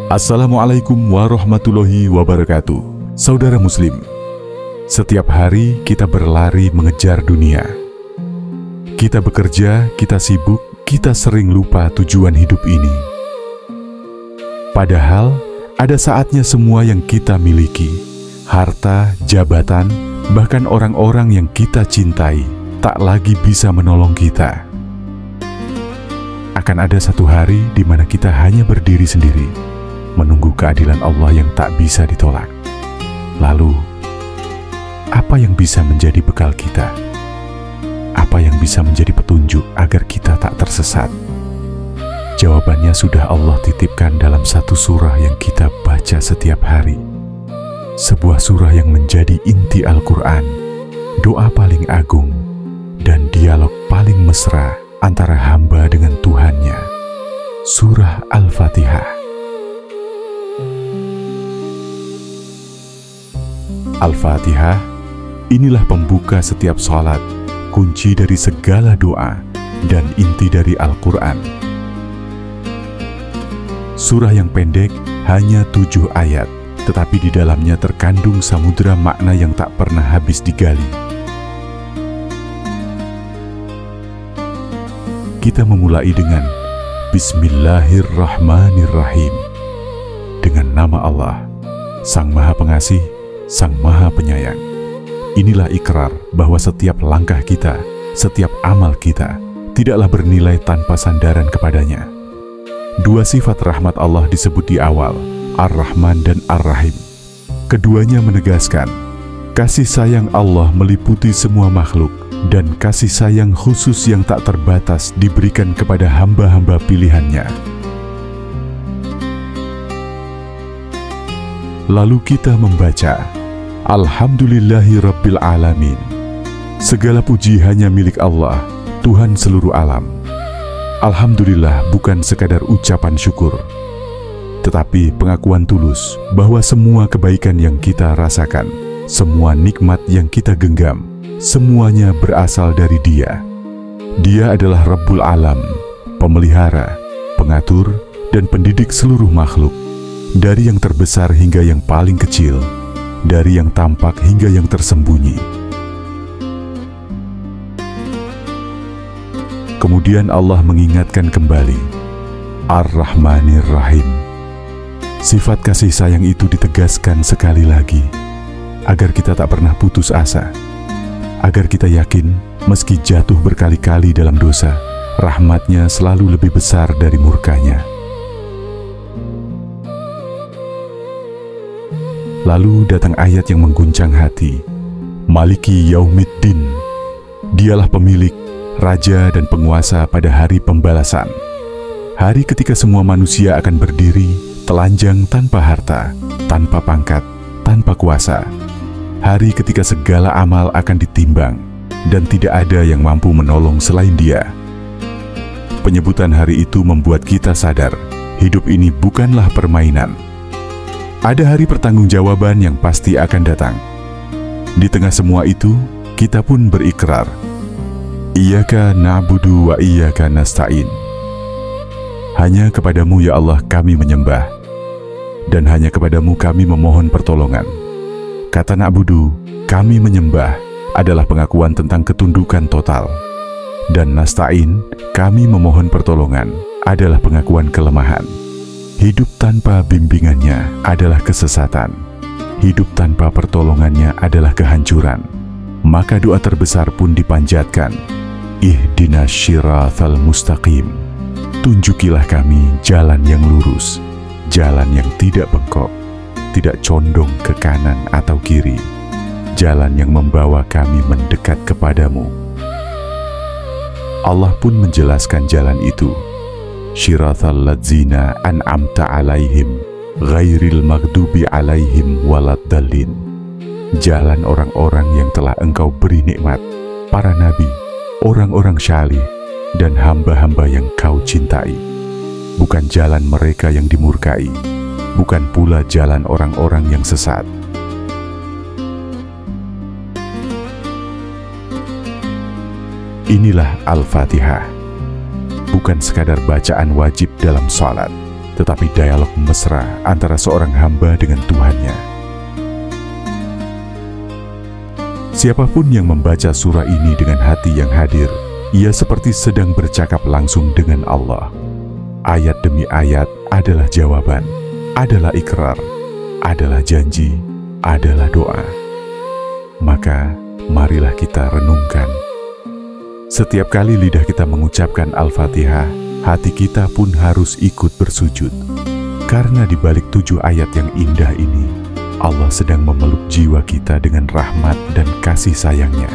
Assalamualaikum warahmatullahi wabarakatuh. Saudara Muslim, setiap hari kita berlari mengejar dunia. Kita bekerja, kita sibuk, kita sering lupa tujuan hidup ini. Padahal, ada saatnya semua yang kita miliki, harta, jabatan, bahkan orang-orang yang kita cintai, tak lagi bisa menolong kita. Akan ada satu hari di mana kita hanya berdiri sendiri, menunggu keadilan Allah yang tak bisa ditolak. Lalu, apa yang bisa menjadi bekal kita? Apa yang bisa menjadi petunjuk agar kita tak tersesat? Jawabannya sudah Allah titipkan dalam satu surah yang kita baca setiap hari. Sebuah surah yang menjadi inti Al-Quran, doa paling agung, dan dialog paling mesra antara hamba dengan Tuhannya. Surah Al-Fatihah. Al-Fatihah, inilah pembuka setiap salat, kunci dari segala doa, dan inti dari Al-Quran. Surah yang pendek, hanya 7 ayat, tetapi di dalamnya terkandung samudera makna yang tak pernah habis digali. Kita memulai dengan Bismillahirrahmanirrahim. Dengan nama Allah, Sang Maha Pengasih, Sang Maha Penyayang. Inilah ikrar bahwa setiap langkah kita, setiap amal kita, tidaklah bernilai tanpa sandaran kepadanya. Dua sifat rahmat Allah disebut di awal, Ar-Rahman dan Ar-Rahim. Keduanya menegaskan, kasih sayang Allah meliputi semua makhluk, dan kasih sayang khusus yang tak terbatas diberikan kepada hamba-hamba pilihannya. Lalu kita membaca, Alhamdulillahi Rabbil Alamin. Segala puji hanya milik Allah, Tuhan seluruh alam. Alhamdulillah bukan sekadar ucapan syukur, tetapi pengakuan tulus bahwa semua kebaikan yang kita rasakan, semua nikmat yang kita genggam, semuanya berasal dari Dia. Dia adalah Rabbul Alam, pemelihara, pengatur, dan pendidik seluruh makhluk, dari yang terbesar hingga yang paling kecil, dari yang tampak hingga yang tersembunyi. Kemudian Allah mengingatkan kembali, Ar-Rahmanir Rahim. Sifat kasih sayang itu ditegaskan sekali lagi, agar kita tak pernah putus asa, agar kita yakin meski jatuh berkali-kali dalam dosa, rahmatnya selalu lebih besar dari murkanya. Lalu datang ayat yang mengguncang hati, Maliki Yaumiddin. Dialah pemilik, raja dan penguasa pada hari pembalasan. Hari ketika semua manusia akan berdiri, telanjang tanpa harta, tanpa pangkat, tanpa kuasa. Hari ketika segala amal akan ditimbang, dan tidak ada yang mampu menolong selain Dia. Penyebutan hari itu membuat kita sadar, hidup ini bukanlah permainan. Ada hari pertanggungjawaban yang pasti akan datang. Di tengah semua itu, kita pun berikrar, Iyyaka na'budu wa iyyaka nasta'in. Hanya kepadamu ya Allah kami menyembah, dan hanya kepadamu kami memohon pertolongan. Kata na'budu, kami menyembah, adalah pengakuan tentang ketundukan total. Dan nasta'in, kami memohon pertolongan, adalah pengakuan kelemahan. Hidup tanpa bimbingannya adalah kesesatan. Hidup tanpa pertolongannya adalah kehancuran. Maka doa terbesar pun dipanjatkan, Ihdinas syirathal mustaqim. Tunjukilah kami jalan yang lurus, jalan yang tidak bengkok, tidak condong ke kanan atau kiri, jalan yang membawa kami mendekat kepadamu. Allah pun menjelaskan jalan itu, Syirathal ladzina an'amta alaihim, ghairil maghdubi alaihim waladdallin. Jalan orang-orang yang telah Engkau beri nikmat, para nabi, orang-orang syalih, dan hamba-hamba yang Kau cintai. Bukan jalan mereka yang dimurkai, bukan pula jalan orang-orang yang sesat. Inilah Al-Fatihah, bukan sekadar bacaan wajib dalam salat, tetapi dialog mesra antara seorang hamba dengan Tuhannya. Siapapun yang membaca surah ini dengan hati yang hadir, ia seperti sedang bercakap langsung dengan Allah. Ayat demi ayat adalah jawaban, adalah ikrar, adalah janji, adalah doa. Maka, marilah kita renungkan. Setiap kali lidah kita mengucapkan Al-Fatihah, hati kita pun harus ikut bersujud. Karena di balik 7 ayat yang indah ini, Allah sedang memeluk jiwa kita dengan rahmat dan kasih sayangnya.